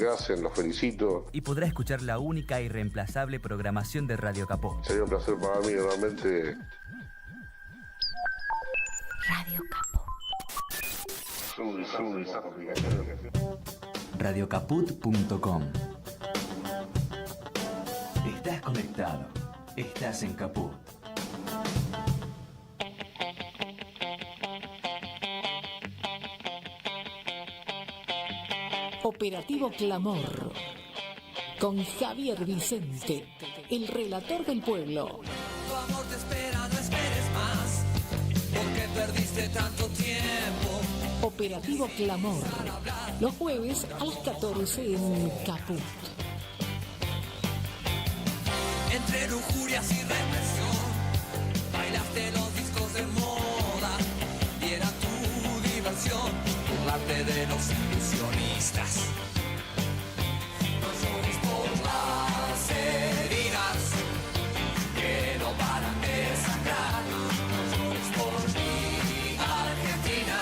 que hacen, los felicito. Y podrá escuchar la única e irreemplazable programación de Radio Capó. Sería un placer para mí, realmente. Radio Capó. Radiocaput.com. Estás conectado. Estás en Caput. Operativo Clamor, con Javier Vicente, el relator del pueblo. Tu amor te espera, no esperes más, porque perdiste tanto tiempo. Operativo Clamor, los jueves a las 14 en Caput. Entre lujurias y represión, bailaste los discos de moda, y era tu diversión, burlarte de los ilusionistas. No llores por las heridas que no paran de sangrar. No llores por mi Argentina,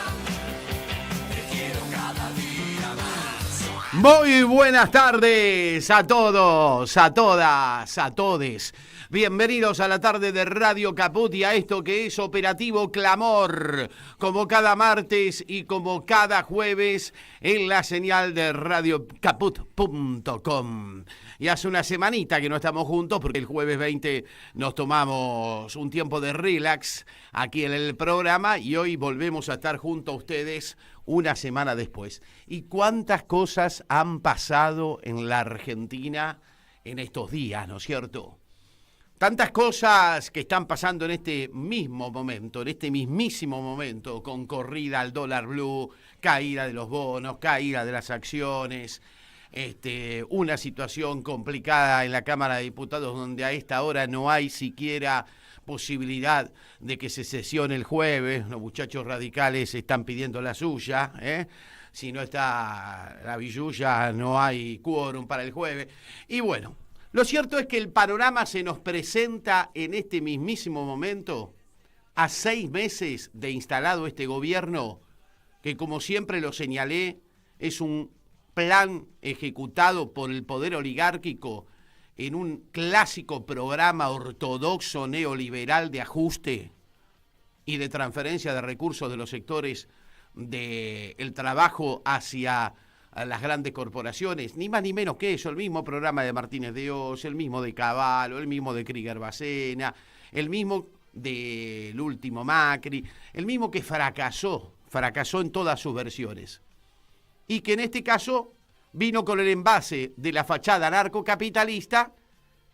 te quiero cada día más. Muy buenas tardes a todos, a todas, a todes. Bienvenidos a la tarde de Radio Caput y a esto que es Operativo Clamor, como cada martes y como cada jueves en la señal de radiocaput.com. Y hace una semanita que no estamos juntos porque el jueves 20 nos tomamos un tiempo de relax aquí en el programa y hoy volvemos a estar junto a ustedes una semana después. ¿Y cuántas cosas han pasado en la Argentina en estos días, no es cierto? Tantas cosas que están pasando en este mismo momento, en este mismísimo momento, con corrida al dólar blue, caída de los bonos, caída de las acciones, una situación complicada en la Cámara de Diputados donde a esta hora no hay siquiera posibilidad de que se sesione el jueves. Los muchachos radicales están pidiendo la suya, Si no está la billulla no hay quórum para el jueves. Y bueno, lo cierto es que el panorama se nos presenta en este mismísimo momento, a 6 meses de instalado este gobierno, que como siempre lo señalé, es un plan ejecutado por el poder oligárquico en un clásico programa ortodoxo neoliberal de ajuste y de transferencia de recursos de los sectores del trabajo hacia a las grandes corporaciones, ni más ni menos que eso, el mismo programa de Martínez de Oz, el mismo de Cavallo, el mismo de Krieger Bacena, el mismo del último Macri, el mismo que fracasó en todas sus versiones. Y que en este caso vino con el envase de la fachada anarcocapitalista,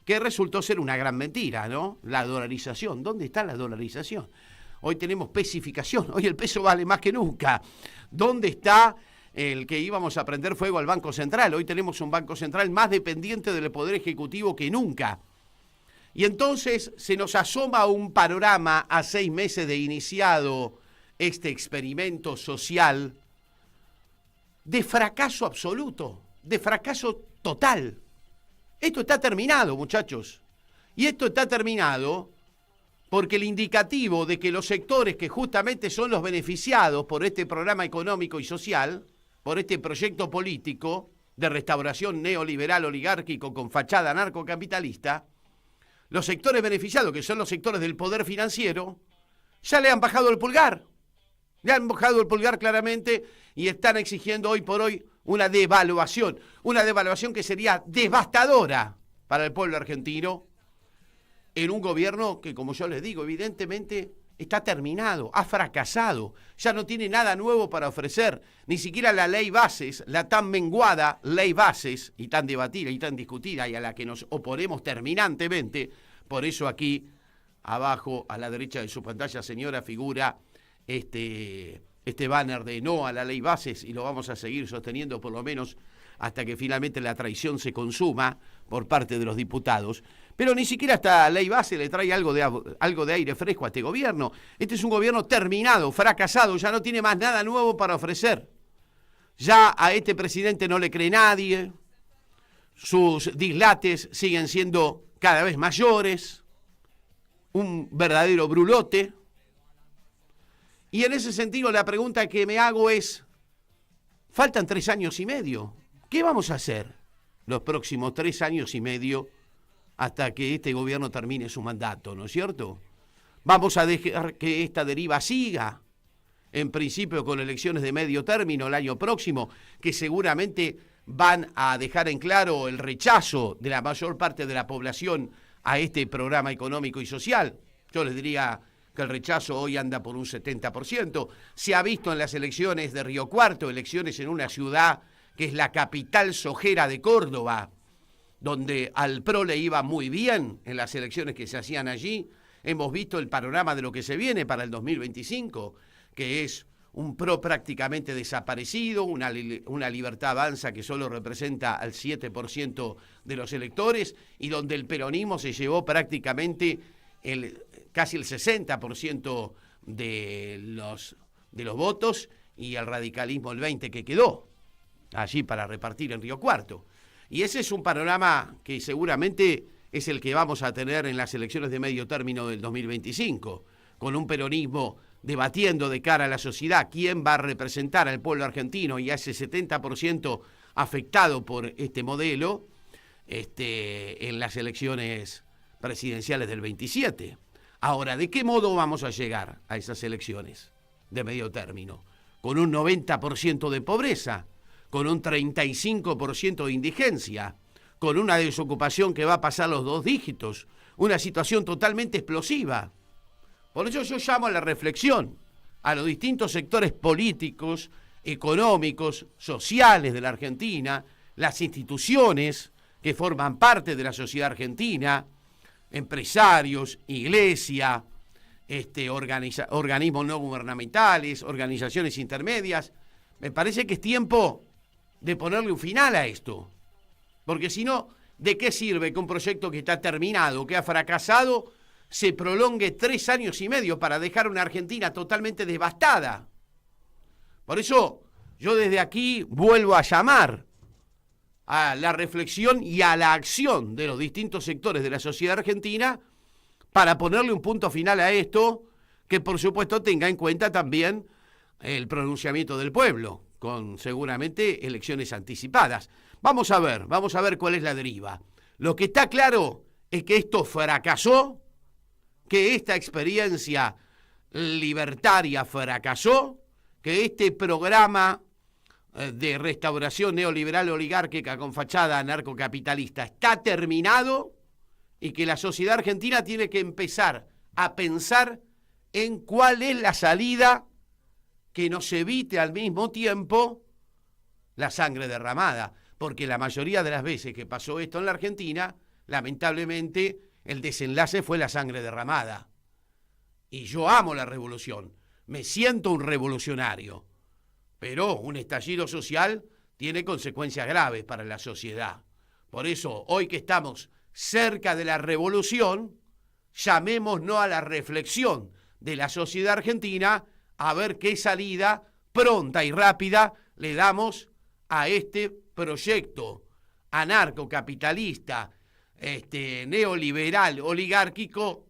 que resultó ser una gran mentira, ¿no? La dolarización. ¿Dónde está la dolarización? Hoy tenemos pesificación, hoy el peso vale más que nunca. ¿Dónde está el que íbamos a prender fuego al Banco Central? Hoy tenemos un Banco Central más dependiente del Poder Ejecutivo que nunca. Y entonces se nos asoma un panorama a 6 meses de iniciado este experimento social de fracaso absoluto, de fracaso total. Esto está terminado, muchachos. Y esto está terminado porque el indicativo de que los sectores que justamente son los beneficiados por este programa económico y social, por este proyecto político de restauración neoliberal oligárquico con fachada anarcocapitalista, los sectores beneficiados, que son los sectores del poder financiero, ya le han bajado el pulgar. Le han bajado el pulgar claramente y están exigiendo hoy por hoy una devaluación que sería devastadora para el pueblo argentino en un gobierno que, como yo les digo, evidentemente está terminado, ha fracasado, ya no tiene nada nuevo para ofrecer, ni siquiera la ley bases, la tan menguada ley bases, y tan debatida y tan discutida, y a la que nos oponemos terminantemente. Por eso aquí, abajo, a la derecha de su pantalla, señora, figura este banner de no a la ley bases, y lo vamos a seguir sosteniendo por lo menos hasta que finalmente la traición se consuma por parte de los diputados. Pero ni siquiera esta ley base le trae algo de aire fresco a este gobierno. Este es un gobierno terminado, fracasado, ya no tiene más nada nuevo para ofrecer. Ya a este presidente no le cree nadie, sus dislates siguen siendo cada vez mayores, un verdadero brulote. Y en ese sentido la pregunta que me hago es, faltan 3 años y medio. ¿Qué vamos a hacer los próximos 3 años y medio hasta que este gobierno termine su mandato, ¿no es cierto? ¿Vamos a dejar que esta deriva siga? En principio con elecciones de medio término el año próximo, que seguramente van a dejar en claro el rechazo de la mayor parte de la población a este programa económico y social. Yo les diría que el rechazo hoy anda por un 70%. Se ha visto en las elecciones de Río Cuarto, elecciones en una ciudad que es la capital sojera de Córdoba, donde al PRO le iba muy bien en las elecciones que se hacían allí. Hemos visto el panorama de lo que se viene para el 2025, que es un PRO prácticamente desaparecido, una Libertad Avanza que solo representa al 7% de los electores y donde el peronismo se llevó prácticamente casi el 60% de los votos y el radicalismo el 20% que quedó allí para repartir en Río Cuarto. Y ese es un panorama que seguramente es el que vamos a tener en las elecciones de medio término del 2025, con un peronismo debatiendo de cara a la sociedad quién va a representar al pueblo argentino y a ese 70% afectado por este modelo en las elecciones presidenciales del 27. Ahora, ¿de qué modo vamos a llegar a esas elecciones de medio término? Con un 90% de pobreza, con un 35% de indigencia, con una desocupación que va a pasar los 2 dígitos, una situación totalmente explosiva. Por eso yo llamo a la reflexión a los distintos sectores políticos, económicos, sociales de la Argentina, las instituciones que forman parte de la sociedad argentina, empresarios, iglesia, organismos no gubernamentales, organizaciones intermedias. Me parece que es tiempo de ponerle un final a esto. Porque si no, ¿de qué sirve que un proyecto que está terminado, que ha fracasado, se prolongue 3 años y medio para dejar una Argentina totalmente devastada? Por eso, yo desde aquí vuelvo a llamar a la reflexión y a la acción de los distintos sectores de la sociedad argentina para ponerle un punto final a esto, que por supuesto tenga en cuenta también el pronunciamiento del pueblo, con seguramente elecciones anticipadas. Vamos a ver cuál es la deriva. Lo que está claro es que esto fracasó, que esta experiencia libertaria fracasó, que este programa de restauración neoliberal oligárquica con fachada anarcocapitalista está terminado y que la sociedad argentina tiene que empezar a pensar en cuál es la salida que nos evite al mismo tiempo la sangre derramada, porque la mayoría de las veces que pasó esto en la Argentina, lamentablemente el desenlace fue la sangre derramada. Y yo amo la revolución, me siento un revolucionario, pero un estallido social tiene consecuencias graves para la sociedad. Por eso, hoy que estamos cerca de la revolución, llamémonos a la reflexión de la sociedad argentina a ver qué salida pronta y rápida le damos a este proyecto anarcocapitalista, neoliberal, oligárquico,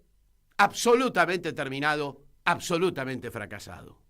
absolutamente terminado, absolutamente fracasado.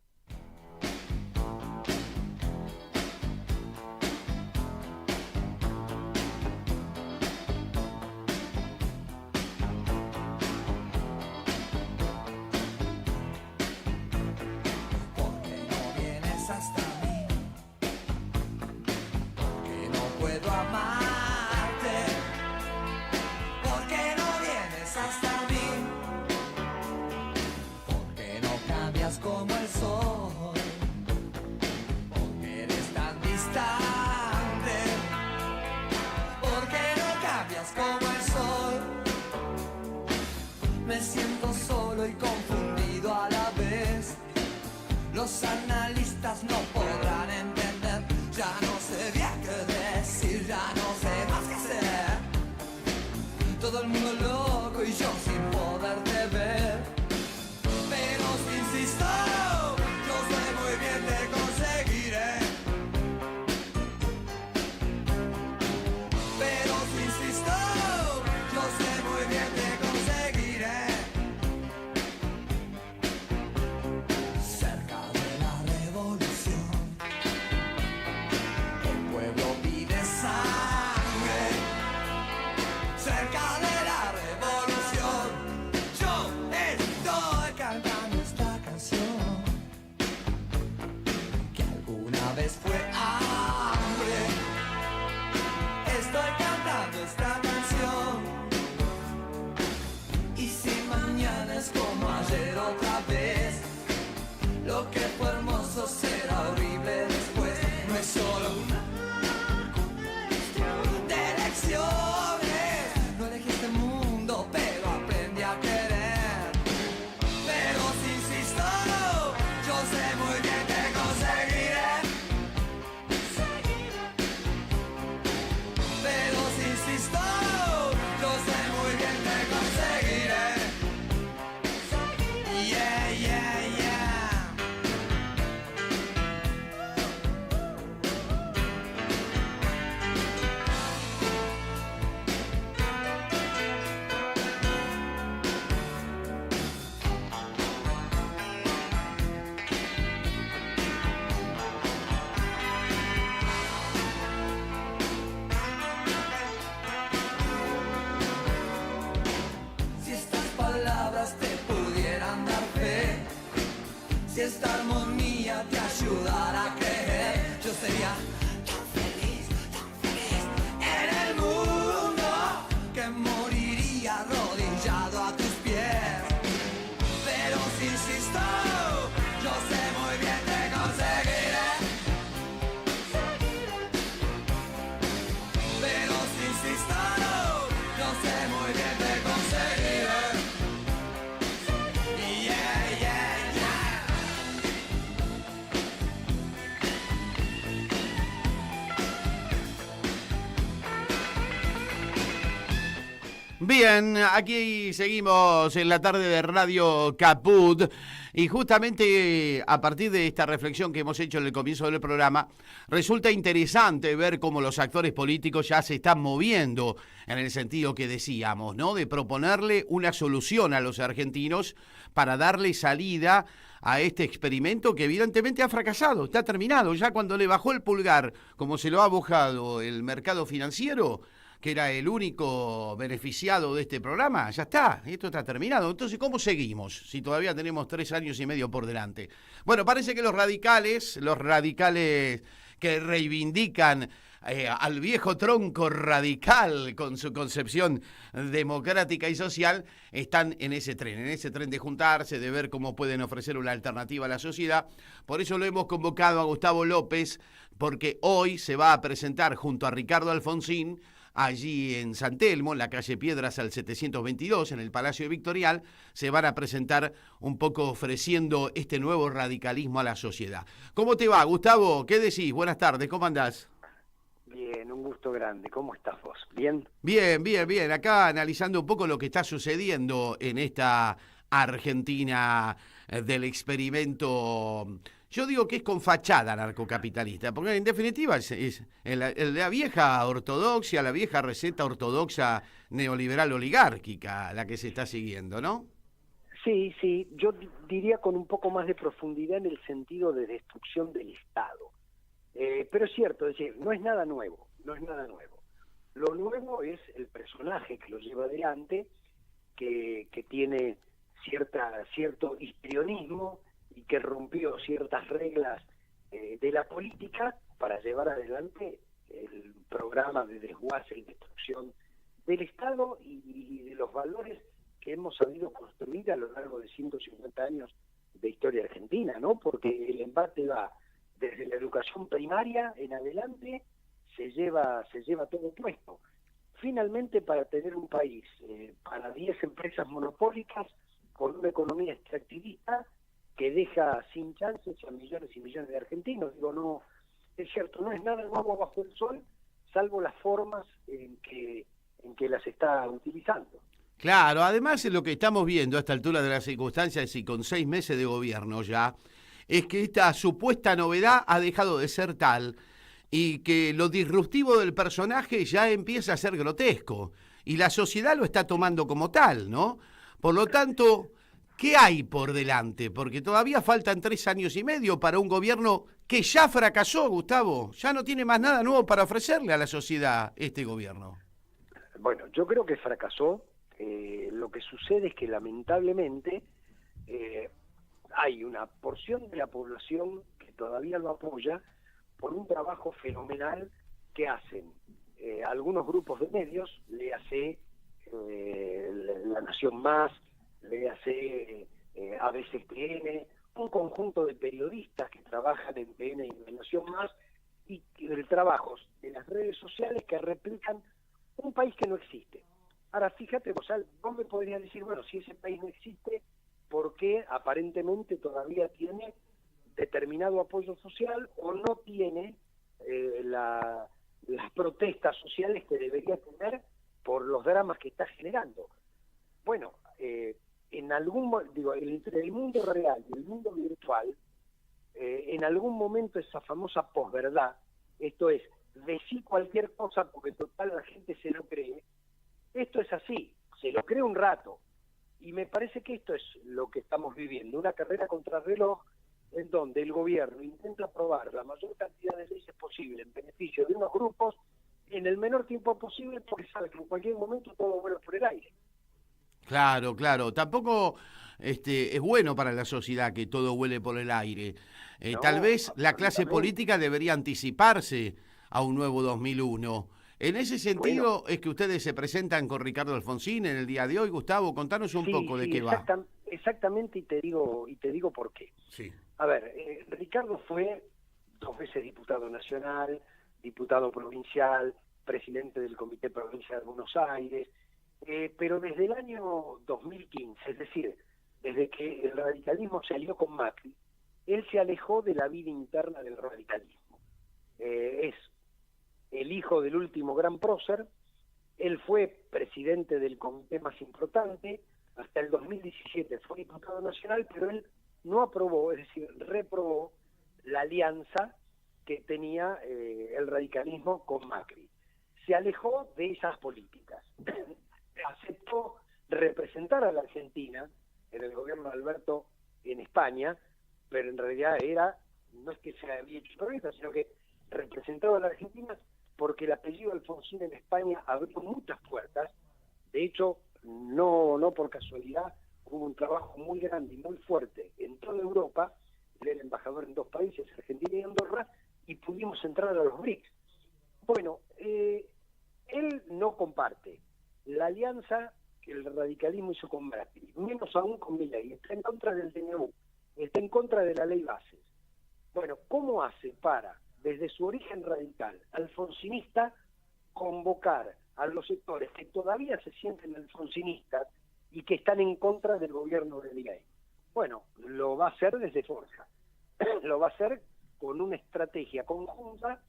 Como el sol. estoy cantando esta canción. Y si mañana es como ayer otra vez, lo que fue hermoso será horrible después. No es solo una de elecciones. No elegí este mundo, pero aprendí a querer. Pero si insisto, yo sé muy bien que conseguiré. Pero si insisto, yo sé muy bien que conseguiré. Yeah, yeah, yeah. Si estas palabras te pudieran dar fe, si esta armonía te ayudara a creer, yo sería tan feliz en el mundo que moriría arrodillado a tus pies. Pero si insisto, yo sé muy bien que conseguiré. Pero si insisto, yo sé muy bien que conseguiré. Yeah, yeah, yeah. Bien, aquí seguimos en la tarde de Radio Caput y justamente a partir de esta reflexión que hemos hecho en el comienzo del programa, resulta interesante ver cómo los actores políticos ya se están moviendo en el sentido que decíamos, ¿no? De proponerle una solución a los argentinos para darle salida a este experimento que evidentemente ha fracasado, está terminado. Ya cuando le bajó el pulgar, como se lo ha bajado el mercado financiero, que era el único beneficiado de este programa, ya está, esto está terminado. Entonces, ¿cómo seguimos si todavía tenemos 3 años y medio por delante? Bueno, parece que los radicales que reivindican al viejo tronco radical con su concepción democrática y social, están en ese tren de juntarse, de ver cómo pueden ofrecer una alternativa a la sociedad. Por eso lo hemos convocado a Gustavo López, porque hoy se va a presentar junto a Ricardo Alfonsín, allí en San Telmo, en la calle Piedras al 722, en el Palacio Victorial, se van a presentar un poco ofreciendo este nuevo radicalismo a la sociedad. ¿Cómo te va, Gustavo? ¿Qué decís? Buenas tardes, ¿cómo andás? Bien, un gusto grande. ¿Cómo estás vos? ¿Bien? Bien, bien, bien. Acá analizando un poco lo que está sucediendo en esta Argentina del experimento. Yo digo que es con fachada narcocapitalista, porque en definitiva es la vieja ortodoxia, la vieja receta ortodoxa neoliberal oligárquica la que se está siguiendo, ¿no? Sí, sí. Yo diría con un poco más de profundidad en el sentido de destrucción del Estado. Pero es cierto, es decir, no es nada nuevo, no es nada nuevo. Lo nuevo es el personaje que lo lleva adelante, que tiene cierto histrionismo y que rompió ciertas reglas de la política para llevar adelante el programa de desguace y destrucción del Estado y de los valores que hemos sabido construir a lo largo de 150 años de historia argentina, ¿no? Porque el embate va desde la educación primaria en adelante, se lleva todo puesto. Finalmente, para tener un país para 10 empresas monopólicas con una economía extractivista que deja sin chances a millones y millones de argentinos. Digo, no, es cierto, no es nada nuevo bajo el sol, salvo las formas en que las está utilizando. Claro, además lo que estamos viendo a esta altura de las circunstancias y con 6 meses de gobierno ya, es que esta supuesta novedad ha dejado de ser tal y que lo disruptivo del personaje ya empieza a ser grotesco y la sociedad lo está tomando como tal, ¿no? Por lo tanto, ¿qué hay por delante? Porque todavía faltan 3 años y medio para un gobierno que ya fracasó, Gustavo. Ya no tiene más nada nuevo para ofrecerle a la sociedad este gobierno. Bueno, yo creo que fracasó. Lo que sucede es que lamentablemente hay una porción de la población que todavía lo apoya por un trabajo fenomenal que hacen algunos grupos de medios, léase La Nación Más, léase ABCTN, un conjunto de periodistas que trabajan en PN y en La Nación Más, y de trabajos de las redes sociales que replican un país que no existe. Ahora, fíjate, vos me podrías decir, bueno, si ese país no existe, ¿por qué aparentemente todavía tiene determinado apoyo social o no tiene las protestas sociales que debería tener por los dramas que está generando? Bueno, entre el mundo real y el mundo virtual, en algún momento esa famosa posverdad, esto es, decir cualquier cosa porque total la gente se lo cree, esto es así, se lo cree un rato, y me parece que esto es lo que estamos viviendo, una carrera contrarreloj en donde el gobierno intenta aprobar la mayor cantidad de leyes posible en beneficio de unos grupos en el menor tiempo posible, porque sabe que en cualquier momento todo vuela por el aire. Claro, claro. Tampoco es bueno para la sociedad que todo vuele por el aire. No, Tal vez la clase absolutamente. política debería anticiparse a un nuevo 2001. En ese sentido es que ustedes se presentan con Ricardo Alfonsín en el día de hoy. Gustavo, contanos un poco de qué va. Exactamente, y te digo por qué. Sí. A ver, Ricardo fue 2 veces diputado nacional, diputado provincial, presidente del Comité Provincial de Buenos Aires, pero desde el año 2015, es decir, desde que el radicalismo se alió con Macri, él se alejó de la vida interna del radicalismo. Es el hijo del último gran prócer, él fue presidente del comité más importante, hasta el 2017 fue diputado nacional, pero él no aprobó, es decir, reprobó la alianza que tenía el radicalismo con Macri. Se alejó de esas políticas. Aceptó representar a la Argentina en el gobierno de Alberto en España, pero en realidad no es que se había hecho periodista, sino que representaba a la Argentina porque el apellido Alfonsín en España abrió muchas puertas. De hecho, no por casualidad, hubo un trabajo muy grande y muy fuerte en toda Europa. Él era embajador en 2 países, Argentina y Andorra, y pudimos entrar a los BRICS. Bueno, él no comparte la alianza que el radicalismo hizo con Macri, menos aún con Milei. Está en contra del DNU, está en contra de la ley bases. Bueno, ¿cómo hace para, desde su origen radical alfonsinista, convocar a los sectores que todavía se sienten alfonsinistas y que están en contra del gobierno de Milei? Bueno, lo va a hacer desde Forja. Lo va a hacer con una estrategia conjunta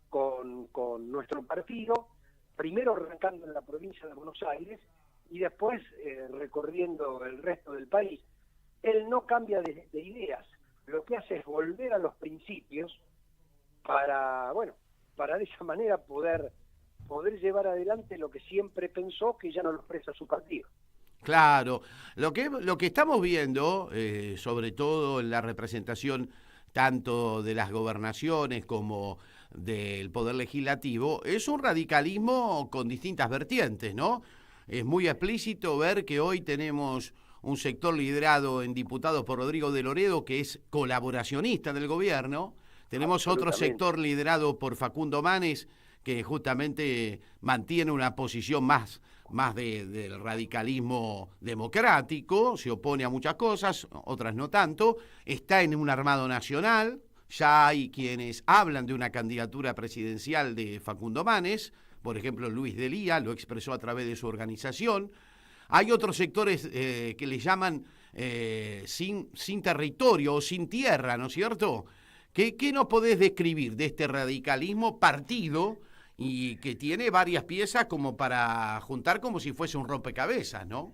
con nuestro partido, primero arrancando en la provincia de Buenos Aires y después recorriendo el resto del país. Él no cambia de ideas, lo que hace es volver a los principios para de esa manera poder llevar adelante lo que siempre pensó que ya no lo expresa su partido. Claro, lo que estamos viendo, sobre todo en la representación tanto de las gobernaciones como del Poder Legislativo, es un radicalismo con distintas vertientes, ¿no? Es muy explícito ver que hoy tenemos un sector liderado en diputados por Rodrigo de Loredo, que es colaboracionista del gobierno. Tenemos otro sector liderado por Facundo Manes, que justamente mantiene una posición más del radicalismo democrático, se opone a muchas cosas, otras no tanto, está en un armado nacional, ya hay quienes hablan de una candidatura presidencial de Facundo Manes, por ejemplo Luis Delía lo expresó a través de su organización. Hay otros sectores que le llaman sin territorio o sin tierra, ¿no es cierto? ¿Qué nos podés describir de este radicalismo partido y que tiene varias piezas como para juntar como si fuese un rompecabezas, ¿no?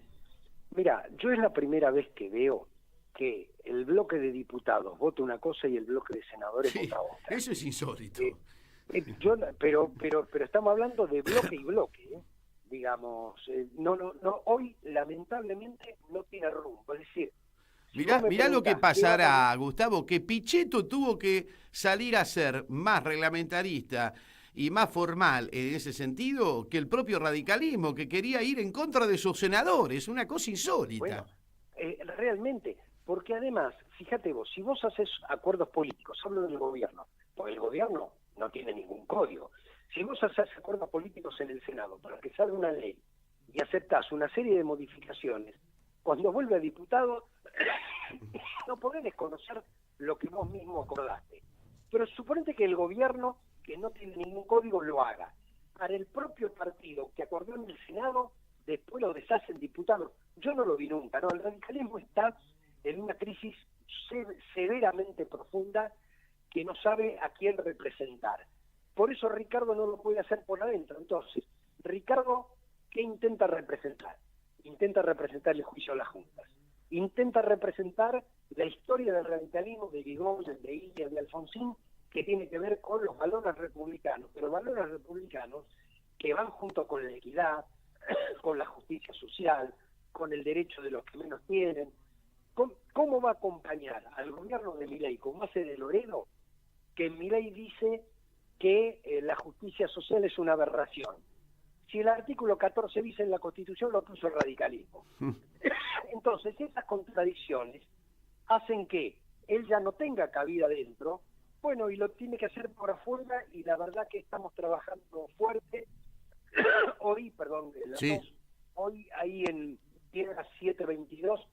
Mira, yo es la primera vez que veo que el bloque de diputados vota una cosa y el bloque de senadores vota otra. Eso es insólito. Pero estamos hablando de bloque y bloque, digamos. No, hoy lamentablemente no tiene rumbo. Es decir, Mirá lo que pasará, Gustavo, que Pichetto tuvo que salir a ser más reglamentarista y más formal en ese sentido que el propio radicalismo, que quería ir en contra de sus senadores, una cosa insólita. Bueno, realmente, porque además, fíjate vos, si vos haces acuerdos políticos, hablo del gobierno, porque el gobierno no tiene ningún código. Si vos haces acuerdos políticos en el Senado para que salga una ley y aceptás una serie de modificaciones, cuando vuelve a diputado no podés desconocer lo que vos mismo acordaste. Pero suponete que el gobierno, que no tiene ningún código, lo haga. Para el propio partido que acordó en el Senado, después lo deshace el diputado. Yo no lo vi nunca, ¿no? El radicalismo está en una crisis severamente profunda que no sabe a quién representar. Por eso Ricardo no lo puede hacer por adentro. Entonces, Ricardo, ¿qué intenta representar? Intenta representar el juicio a las juntas. Intenta representar la historia del radicalismo de Irigoyen, de Illa, de Alfonsín, que tiene que ver con los valores republicanos, pero valores republicanos que van junto con la equidad, con la justicia social, con el derecho de los que menos tienen. ¿Cómo va a acompañar al gobierno de Milei, como hace de Loredo, que Milei dice que la justicia social es una aberración? Si el artículo 14 bis en la Constitución lo puso el radicalismo. Entonces, esas contradicciones hacen que él ya no tenga cabida dentro, bueno, y lo tiene que hacer por afuera, y la verdad que estamos trabajando fuerte. Hoy, perdón, sí. Hoy ahí en Piedra 722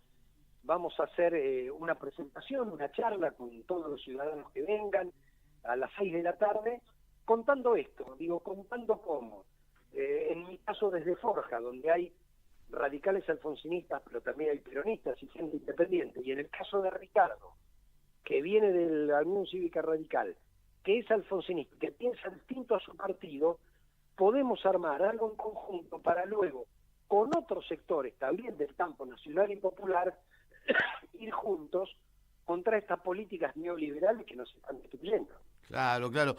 vamos a hacer una presentación, una charla con todos los ciudadanos que vengan a las 6 de la tarde, contando esto, contando cómo. En mi caso desde Forja, donde hay radicales alfonsinistas, pero también hay peronistas y gente independiente, y en el caso de Ricardo, que viene de la Unión Cívica Radical, que es alfonsinista, que piensa distinto a su partido, podemos armar algo en conjunto para luego, con otros sectores también del campo nacional y popular, ir juntos contra estas políticas neoliberales que nos están destruyendo. Claro, claro.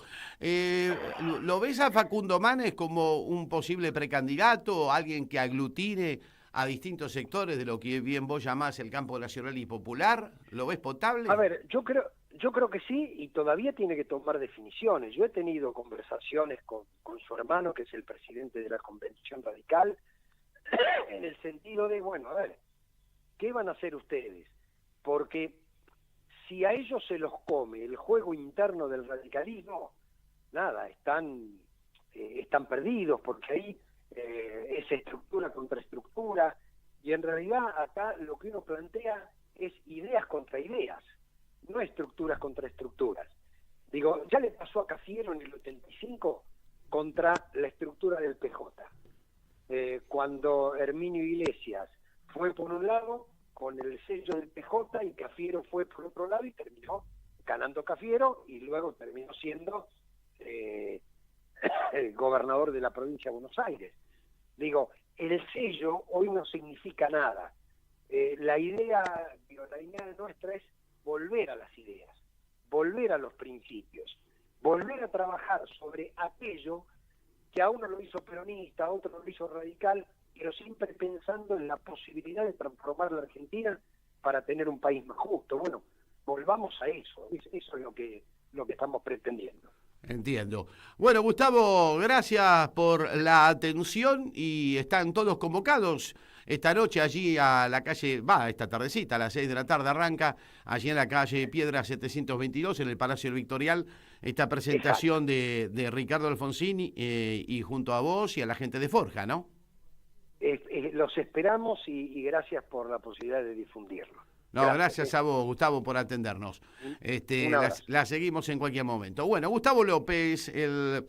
¿Lo ves a Facundo Manes como un posible precandidato, alguien que aglutine a distintos sectores de lo que bien vos llamás el campo nacional y popular? ¿Lo ves potable? A ver, yo creo que sí, y todavía tiene que tomar definiciones. Yo he tenido conversaciones con su hermano, que es el presidente de la Convención Radical, en el sentido de, bueno, a ver, ¿qué van a hacer ustedes? Porque si a ellos se los come el juego interno del radicalismo, nada, están perdidos, porque ahí es estructura contra estructura, y en realidad acá lo que uno plantea es ideas contra ideas, no estructuras contra estructuras. Ya le pasó a Cafiero en el 85 contra la estructura del PJ. Cuando Herminio Iglesias fue por un lado con el sello del PJ y Cafiero fue por otro lado y terminó ganando Cafiero y luego terminó siendo el gobernador de la provincia de Buenos Aires. El sello hoy no significa nada. La idea nuestra es volver a las ideas, volver a los principios, volver a trabajar sobre aquello que a uno lo hizo peronista, a otro lo hizo radical, pero siempre pensando en la posibilidad de transformar la Argentina para tener un país más justo. Bueno, volvamos a eso, eso es lo que estamos pretendiendo. Entiendo. Bueno, Gustavo, gracias por la atención y están todos convocados esta noche allí a la calle, esta tardecita, a las 6 de la tarde arranca, allí en la calle Piedra 722, en el Palacio del Victorial, esta presentación de Ricardo Alfonsín y junto a vos y a la gente de Forja, ¿no? Los esperamos y gracias por la posibilidad de difundirlo. No, gracias a vos, Gustavo, por atendernos. La seguimos en cualquier momento. Bueno, Gustavo López, el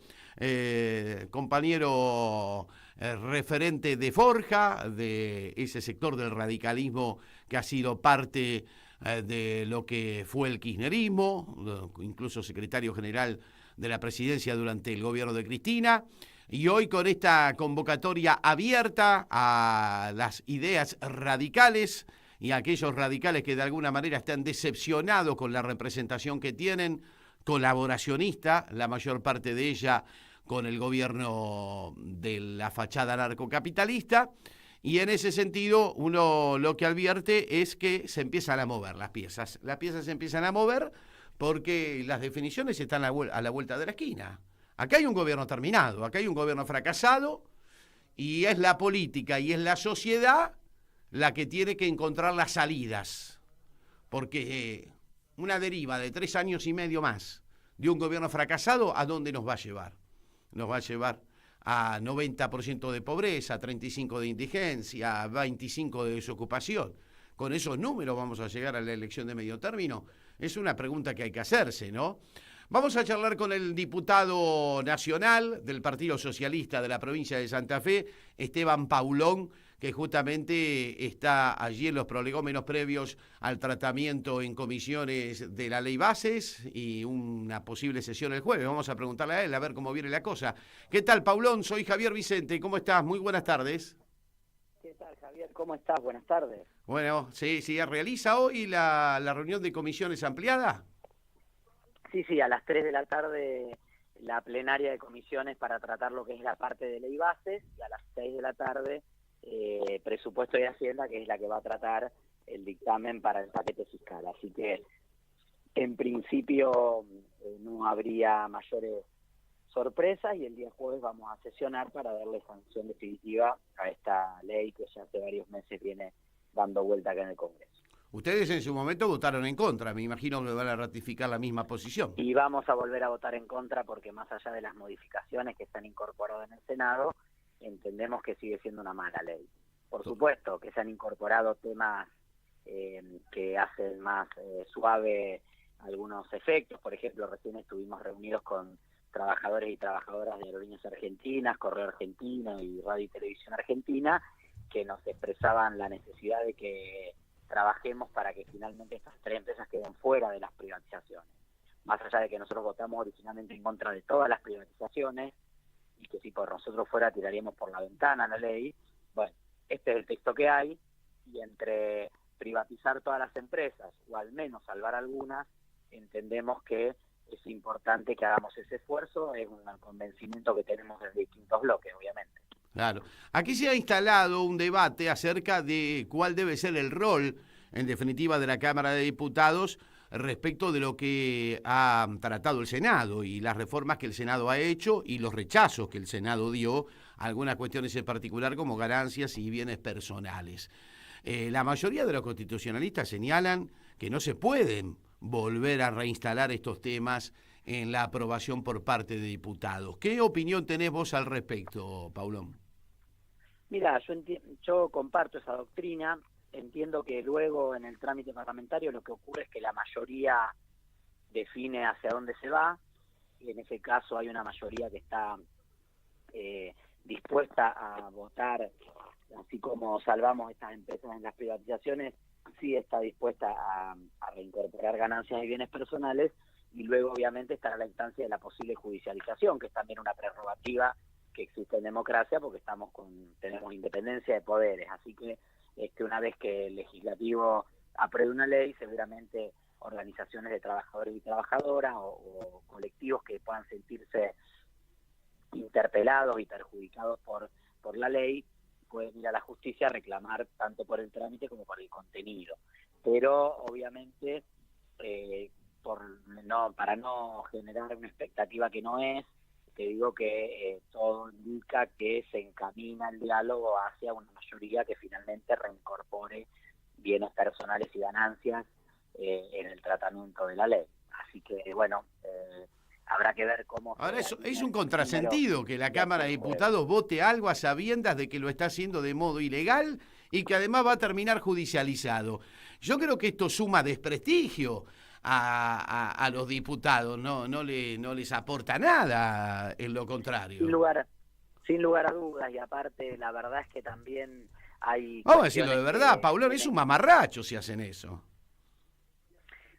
compañero referente de Forja, de ese sector del radicalismo que ha sido parte de lo que fue el kirchnerismo, incluso secretario general de la presidencia durante el gobierno de Cristina, y hoy con esta convocatoria abierta a las ideas radicales y a aquellos radicales que de alguna manera están decepcionados con la representación que tienen, colaboracionista, la mayor parte de ella con el gobierno de la fachada narcocapitalista, y en ese sentido uno lo que advierte es que se empiezan a mover las piezas se empiezan a mover porque las definiciones están a la vuelta de la esquina. Acá hay un gobierno terminado, acá hay un gobierno fracasado, y es la política y es la sociedad la que tiene que encontrar las salidas, porque una deriva de 3 años y medio más de un gobierno fracasado, ¿a dónde nos va a llevar? nos va a llevar a 90% de pobreza, 35% de indigencia, 25% de desocupación. ¿Con esos números vamos a llegar a la elección de medio término? Es una pregunta que hay que hacerse, ¿no? Vamos a charlar con el diputado nacional del Partido Socialista de la provincia de Santa Fe, Esteban Paulón, que justamente está allí en los prolegómenos previos al tratamiento en comisiones de la ley bases y una posible sesión el jueves. Vamos a preguntarle a él a ver cómo viene la cosa. ¿Qué tal, Paulón? Soy Javier Vicente. ¿Cómo estás? Muy buenas tardes. ¿Qué tal, Javier? ¿Cómo estás? Buenas tardes. Bueno, ¿se realiza hoy la reunión de comisiones ampliada? Sí, a las 3 de la tarde la plenaria de comisiones para tratar lo que es la parte de ley bases, y a las 6 de la tarde presupuesto y Hacienda, que es la que va a tratar el dictamen para el paquete fiscal. Así que en principio no habría mayores sorpresas, y el día jueves vamos a sesionar para darle sanción definitiva a esta ley que ya hace varios meses viene dando vuelta acá en el Congreso. Ustedes en su momento votaron en contra, me imagino que van a ratificar la misma posición. Y vamos a volver a votar en contra porque más allá de las modificaciones que están incorporadas en el Senado, entendemos que sigue siendo una mala ley. Por supuesto que se han incorporado temas que hacen más suave algunos efectos. Por ejemplo, recién estuvimos reunidos con trabajadores y trabajadoras de Aerolíneas Argentinas, Correo Argentino y Radio y Televisión Argentina, que nos expresaban la necesidad de que trabajemos para que finalmente estas tres empresas queden fuera de las privatizaciones. Más allá de que nosotros votamos originalmente en contra de todas las privatizaciones, y que si por nosotros fuera tiraríamos por la ventana la ley, bueno, este es el texto que hay, y entre privatizar todas las empresas o al menos salvar algunas, entendemos que es importante que hagamos ese esfuerzo. Es un convencimiento que tenemos desde distintos bloques, obviamente. Claro. Aquí se ha instalado un debate acerca de cuál debe ser el rol, en definitiva, de la Cámara de Diputados respecto de lo que ha tratado el Senado y las reformas que el Senado ha hecho y los rechazos que el Senado dio a algunas cuestiones en particular como ganancias y bienes personales. La mayoría de los constitucionalistas señalan que no se pueden volver a reinstalar estos temas en la aprobación por parte de diputados. ¿Qué opinión tenés vos al respecto, Paulón? Mira, yo comparto esa doctrina. Entiendo que luego en el trámite parlamentario lo que ocurre es que la mayoría define hacia dónde se va, y en ese caso hay una mayoría que está dispuesta a votar, así como salvamos estas empresas en las privatizaciones, sí está dispuesta a reincorporar ganancias y bienes personales, y luego obviamente estará la instancia de la posible judicialización, que es también una prerrogativa que existe en democracia porque tenemos independencia de poderes. Así que una vez que el legislativo apruebe una ley, seguramente organizaciones de trabajadores y trabajadoras o colectivos que puedan sentirse interpelados y perjudicados por la ley pueden ir a la justicia a reclamar tanto por el trámite como por el contenido. Pero obviamente para no generar una expectativa que no es, te digo que todo indica que se encamina el diálogo hacia una mayoría que finalmente reincorpore bienes personales y ganancias en el tratamiento de la ley. Así que, bueno, habrá que ver cómo... Ahora, es un contrasentido que la Cámara de Diputados vote algo a sabiendas de que lo está haciendo de modo ilegal y que además va a terminar judicializado. Yo creo que esto suma desprestigio a los diputados, no les aporta nada, en lo contrario. Sin lugar a dudas, y aparte la verdad es que también hay... Vamos a decirlo de verdad, Paulón, es un mamarracho si hacen eso.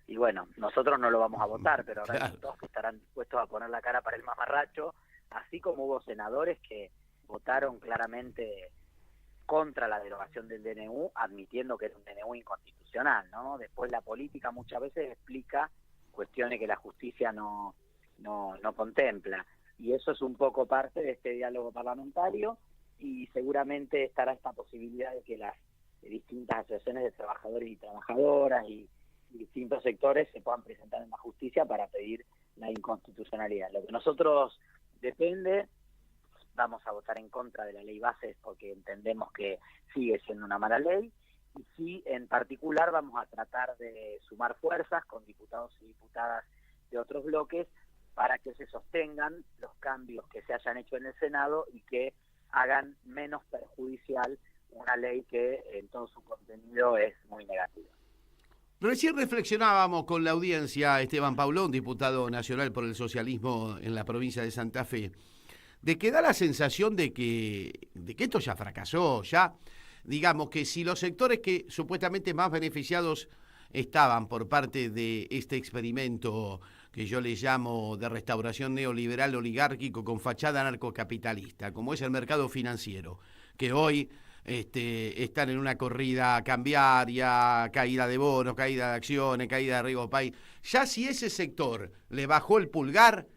Y bueno, nosotros no lo vamos a votar, pero habrá Claro. diputados que estarán dispuestos a poner la cara para el mamarracho, así como hubo senadores que votaron claramente contra la derogación del DNU, admitiendo que era un DNU inconstitucional, ¿no? Después la política muchas veces explica cuestiones que la justicia no contempla, y eso es un poco parte de este diálogo parlamentario, y seguramente estará esta posibilidad de que las distintas asociaciones de trabajadores y trabajadoras y distintos sectores se puedan presentar en la justicia para pedir la inconstitucionalidad. Lo que nosotros depende, vamos a votar en contra de la ley bases porque entendemos que sigue siendo una mala ley, y sí, en particular vamos a tratar de sumar fuerzas con diputados y diputadas de otros bloques para que se sostengan los cambios que se hayan hecho en el Senado y que hagan menos perjudicial una ley que en todo su contenido es muy negativa. Recién reflexionábamos con la audiencia, Esteban Paulón, diputado nacional por el socialismo en la provincia de Santa Fe, de que da la sensación de que esto ya fracasó, ya, digamos que si los sectores que supuestamente más beneficiados estaban por parte de este experimento que yo le llamo de restauración neoliberal oligárquico con fachada anarcocapitalista, como es el mercado financiero, que hoy están en una corrida cambiaria, caída de bonos, caída de acciones, caída de riesgo país. Ya si ese sector le bajó el pulgar,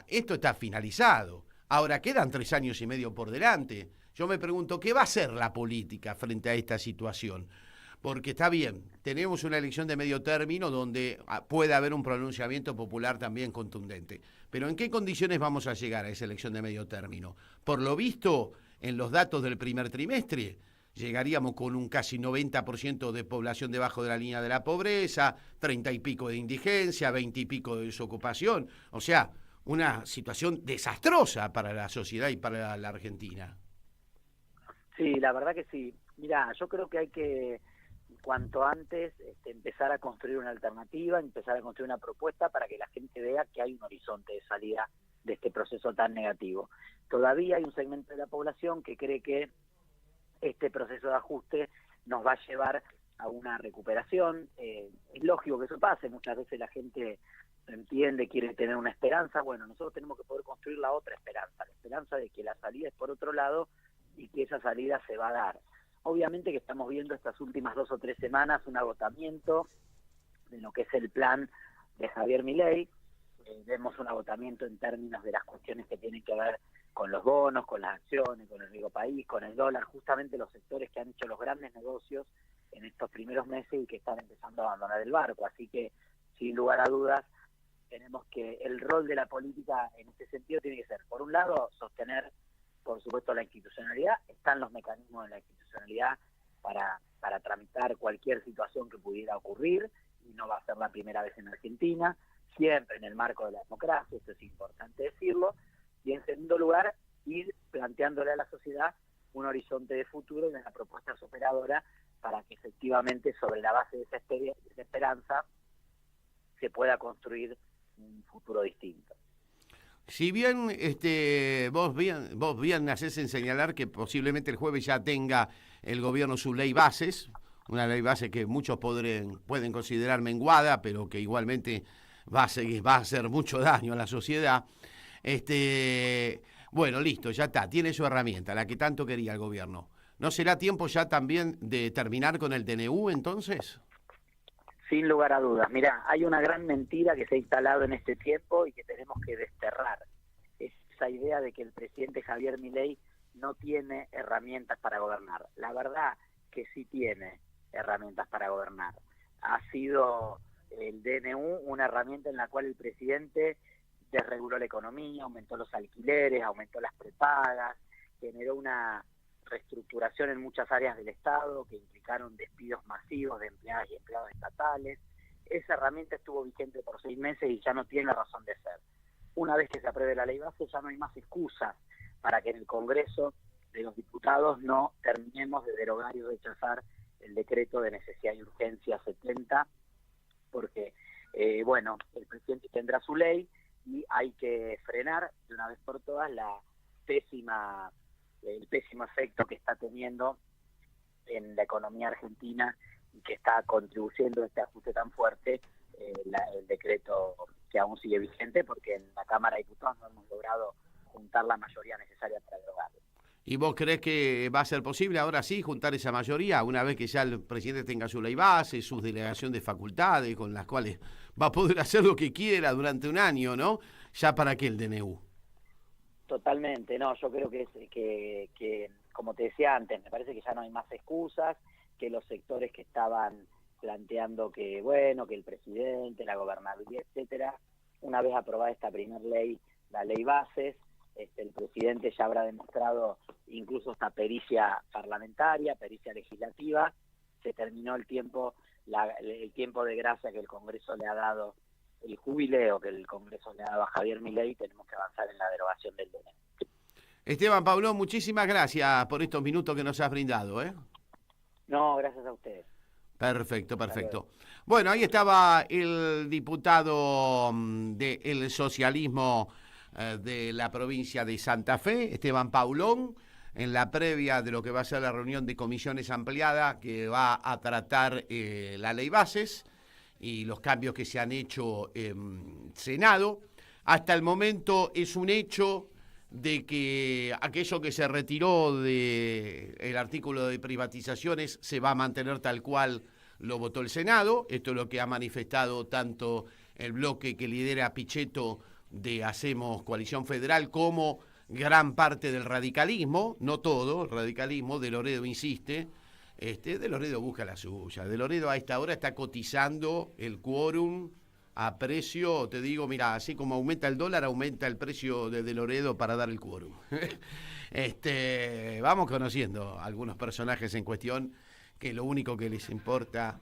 esto está finalizado. Ahora quedan 3 años y medio por delante. Yo me pregunto, ¿qué va a hacer la política frente a esta situación? Porque está bien, tenemos una elección de medio término donde puede haber un pronunciamiento popular también contundente. Pero ¿en qué condiciones vamos a llegar a esa elección de medio término? Por lo visto, en los datos del primer trimestre, llegaríamos con un casi 90% de población debajo de la línea de la pobreza, 30 y pico de indigencia, 20 y pico de desocupación. O sea, una situación desastrosa para la sociedad y para la Argentina. Sí, la verdad que sí. Mirá, yo creo que hay que, cuanto antes, empezar a construir una alternativa, empezar a construir una propuesta para que la gente vea que hay un horizonte de salida de este proceso tan negativo. Todavía hay un segmento de la población que cree que este proceso de ajuste nos va a llevar a una recuperación. Es lógico que eso pase, muchas veces la gente entiende, quiere tener una esperanza. Bueno, nosotros tenemos que poder construir la otra esperanza, la esperanza de que la salida es por otro lado y que esa salida se va a dar. Obviamente que estamos viendo estas últimas 2 o 3 semanas un agotamiento de lo que es el plan de Javier Milei. Vemos un agotamiento en términos de las cuestiones que tienen que ver con los bonos, con las acciones, con el riesgo país, con el dólar, justamente los sectores que han hecho los grandes negocios en estos primeros meses y que están empezando a abandonar el barco. Así que, sin lugar a dudas, tenemos que el rol de la política en este sentido tiene que ser, por un lado, sostener, por supuesto, la institucionalidad. Están los mecanismos de la institucionalidad para tramitar cualquier situación que pudiera ocurrir, y no va a ser la primera vez en Argentina, siempre en el marco de la democracia, esto es importante decirlo. Y en segundo lugar, ir planteándole a la sociedad un horizonte de futuro y una propuesta superadora para que efectivamente sobre la base de esa esperanza se pueda construir un futuro distinto. Si bien vos bien hacés en señalar que posiblemente el jueves ya tenga el gobierno su ley bases, una ley base que muchos pueden considerar menguada, pero que igualmente va a hacer mucho daño a la sociedad. Bueno, listo, ya está, tiene su herramienta, la que tanto quería el gobierno. ¿No será tiempo ya también de terminar con el DNU entonces? Sin lugar a dudas. Mirá, hay una gran mentira que se ha instalado en este tiempo y que tenemos que desterrar. Es esa idea de que el presidente Javier Milei no tiene herramientas para gobernar. La verdad que sí tiene herramientas para gobernar. Ha sido el DNU una herramienta en la cual el presidente desreguló la economía, aumentó los alquileres, aumentó las prepagas, generó una reestructuración en muchas áreas del Estado que implicaron despidos masivos de empleadas y empleados estatales. Esa herramienta estuvo vigente por 6 meses y ya no tiene razón de ser. Una vez que se apruebe la ley base ya no hay más excusas para que en el Congreso de los Diputados no terminemos de derogar y rechazar el decreto de necesidad y urgencia 70, porque bueno, el presidente tendrá su ley y hay que frenar de una vez por todas el pésimo efecto que está teniendo en la economía argentina y que está contribuyendo a este ajuste tan fuerte, el decreto que aún sigue vigente, porque en la Cámara de Diputados no hemos logrado juntar la mayoría necesaria para derogarlo. ¿Y vos creés que va a ser posible ahora sí juntar esa mayoría una vez que ya el presidente tenga su ley base, su delegación de facultades con las cuales va a poder hacer lo que quiera durante un año, ¿no? ¿Ya para qué el DNU? Totalmente, no, yo creo que como te decía antes, me parece que ya no hay más excusas, que los sectores que estaban planteando que, bueno, que el presidente, la gobernabilidad, etcétera, una vez aprobada esta primera ley, la ley bases, el presidente ya habrá demostrado incluso esta pericia parlamentaria, pericia legislativa, se terminó el tiempo de gracia que el Congreso le ha dado el jubileo que el Congreso le ha dado a Javier Milei, tenemos que avanzar en la derogación del DNU. Esteban Paulón, muchísimas gracias por estos minutos que nos has brindado, ¿eh? No, gracias a ustedes. Perfecto. Bueno, ahí estaba el diputado del socialismo de la provincia de Santa Fe, Esteban Paulón, en la previa de lo que va a ser la reunión de comisiones ampliada que va a tratar la ley bases y los cambios que se han hecho en Senado. Hasta el momento es un hecho de que aquello que se retiró del artículo de privatizaciones se va a mantener tal cual lo votó el Senado. Esto es lo que ha manifestado tanto el bloque que lidera Pichetto de Hacemos Coalición Federal como gran parte del radicalismo, no todo, el radicalismo. De Loredo insiste, De Loredo busca la suya. De Loredo a esta hora está cotizando el quórum a precio, te digo, mira, así como aumenta el dólar, aumenta el precio de Loredo para dar el quórum. Vamos conociendo algunos personajes en cuestión que lo único que les importa,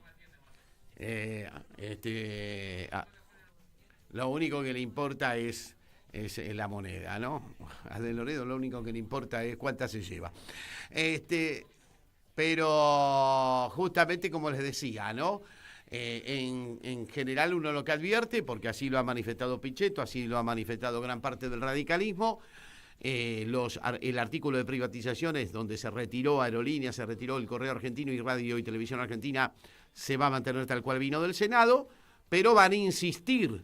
lo único que le importa es la moneda, ¿no? A De Loredo lo único que le importa es cuánta se lleva. Pero justamente como les decía, ¿no? En general uno lo que advierte, porque así lo ha manifestado Pichetto, así lo ha manifestado gran parte del radicalismo, el artículo de privatizaciones donde se retiró Aerolíneas, se retiró el Correo Argentino y Radio y Televisión Argentina, se va a mantener tal cual vino del Senado, pero van a insistir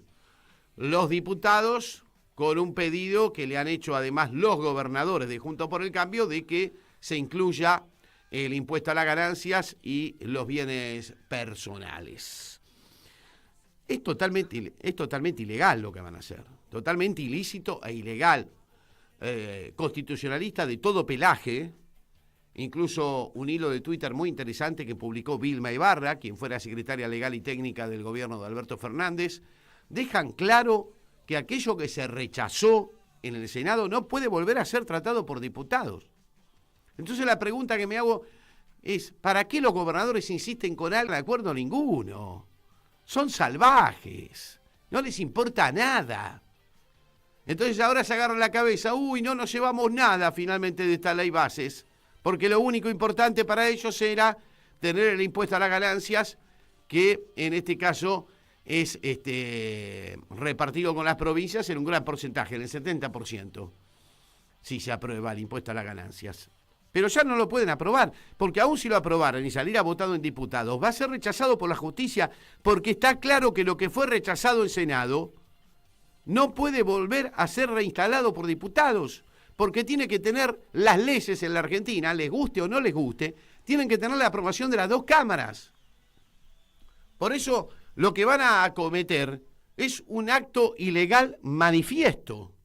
los diputados con un pedido que le han hecho además los gobernadores de Juntos por el Cambio de que se incluya el impuesto a las ganancias y los bienes personales. Es totalmente ilegal lo que van a hacer, totalmente ilícito e ilegal, constitucionalista de todo pelaje. Incluso un hilo de Twitter muy interesante que publicó Vilma Ibarra, quien fuera secretaria legal y técnica del gobierno de Alberto Fernández, dejan claro que aquello que se rechazó en el Senado no puede volver a ser tratado por diputados. Entonces la pregunta que me hago es, ¿para qué los gobernadores insisten con algo de acuerdo ninguno? Son salvajes, no les importa nada. Entonces ahora se agarran la cabeza, no nos llevamos nada finalmente de esta ley bases, porque lo único importante para ellos era tener el impuesto a las ganancias, que en este caso es repartido con las provincias en un gran porcentaje, en el 70%, si se aprueba el impuesto a las ganancias. Pero ya no lo pueden aprobar, porque aún si lo aprobaran y saliera votado en diputados, va a ser rechazado por la justicia, porque está claro que lo que fue rechazado en Senado no puede volver a ser reinstalado por diputados, porque tiene que tener las leyes en la Argentina, les guste o no les guste, tienen que tener la aprobación de las dos cámaras. Por eso lo que van a acometer es un acto ilegal manifiesto.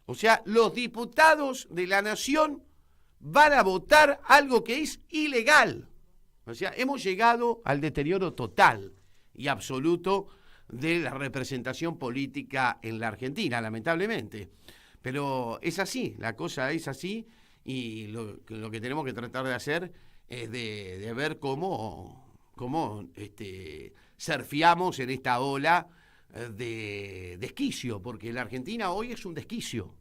O sea, los diputados de la Nación van a votar algo que es ilegal. O sea, hemos llegado al deterioro total y absoluto de la representación política en la Argentina, lamentablemente. Pero es así, la cosa es así, y lo que tenemos que tratar de hacer es de ver cómo surfeamos en esta ola de desquicio, porque la Argentina hoy es un desquicio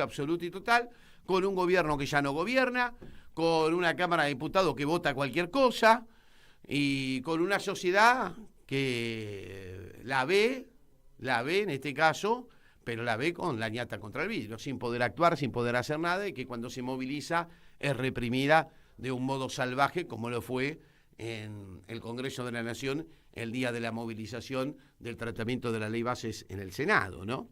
absoluto y total, con un gobierno que ya no gobierna, con una Cámara de Diputados que vota cualquier cosa, y con una sociedad que la ve en este caso, pero la ve con la ñata contra el vidrio, sin poder actuar, sin poder hacer nada, y que cuando se moviliza es reprimida de un modo salvaje, como lo fue en el Congreso de la Nación el día de la movilización del tratamiento de la ley bases en el Senado, ¿no?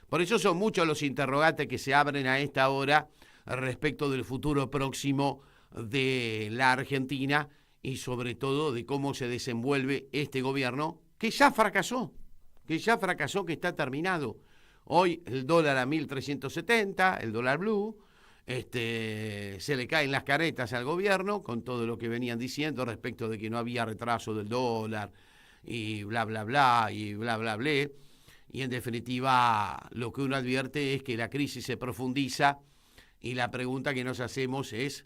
Por eso son muchos los interrogantes que se abren a esta hora respecto del futuro próximo de la Argentina y sobre todo de cómo se desenvuelve este gobierno que ya fracasó, que está terminado. Hoy el dólar a 1.370, el dólar blue, se le caen las caretas al gobierno con todo lo que venían diciendo respecto de que no había retraso del dólar y bla, bla, bla, y bla, bla, bla. Y en definitiva lo que uno advierte es que la crisis se profundiza y la pregunta que nos hacemos es